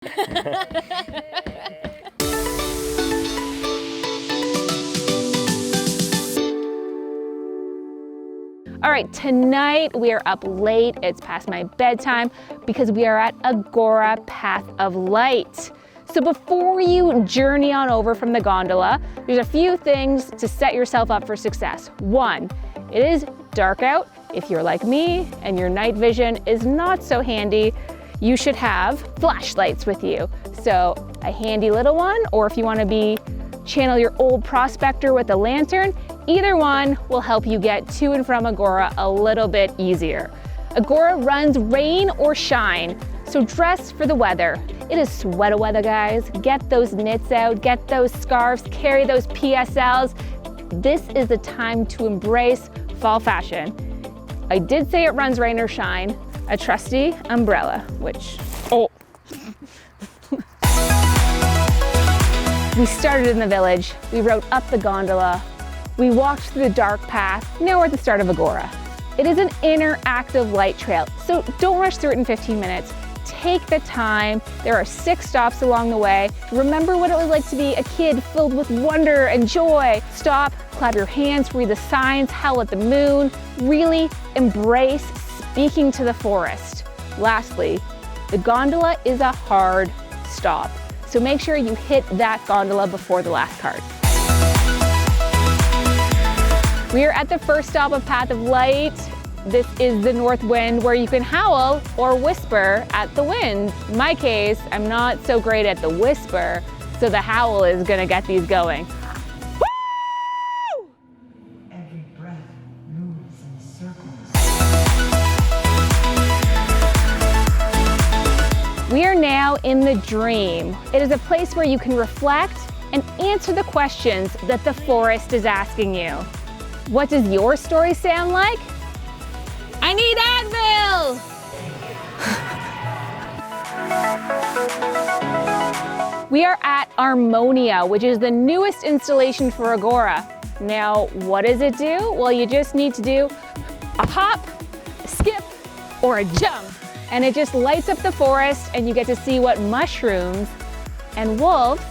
All right, tonight we are up late. It's past my bedtime because we are at AGORA Path of Light. So before you journey on over from the gondola, there's a few things to set yourself up for success. One, it is dark out. If you're like me and your night vision is not so handy, you should have flashlights with you. So a handy little one, or if you want to channel your old prospector with a lantern, either one will help you get to and from AGORA a little bit easier. AGORA runs rain or shine, so dress for the weather. It is sweater weather, guys. Get those knits out, get those scarves, carry those PSLs. This is the time to embrace fall fashion. I did say it runs rain or shine. A trusty umbrella, which, We started in the village, we rode up the gondola, we walked through the dark path. Now we're at the start of AGORA. It is an interactive light trail, so don't rush through it in 15 minutes. Take the time. There are 6 stops along the way. Remember what it was like to be a kid filled with wonder and joy. Stop, clap your hands, read the signs, howl at the moon. Really embrace speaking to the forest. Lastly, the gondola is a hard stop, so make sure you hit that gondola before the last cart. We are at the first stop of Path of Light. This is the north wind, where you can howl or whisper at the wind. In my case, I'm not so great at the whisper, so the howl is gonna get these going. Woo! Every breath moves in circles. We are now in the dream. It is a place where you can reflect and answer the questions that the forest is asking you. What does your story sound like? I need Advil! We are at Harmonia, which is the newest installation for AGORA. Now, what does it do? Well, you just need to do a hop, a skip, or a jump. And it just lights up the forest, and you get to see what mushrooms and wolves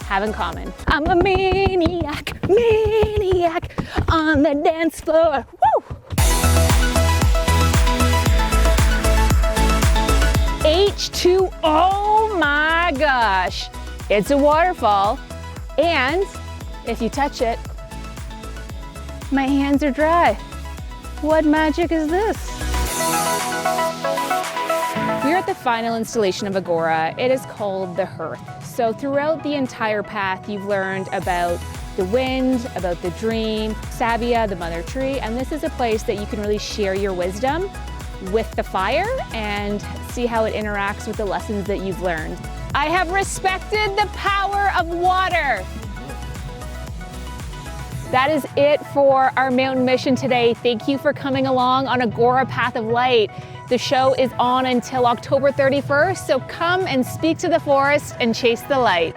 have in common. I'm a maniac on the dance floor. Woo! H2, oh my gosh. It's a waterfall, and if you touch it, my hands are dry. What magic is this? We're at the final installation of AGORA. It is called the Hearth. So throughout the entire path, you've learned about the wind, about the dream, Savia, the mother tree, and this is a place that you can really share your wisdom with the fire and see how it interacts with the lessons that you've learned. I have respected the power of water. That is it for our mountain mission today. Thank you for coming along on AGORA Path of Light. The show is on until October 31st, so come and speak to the forest and chase the light.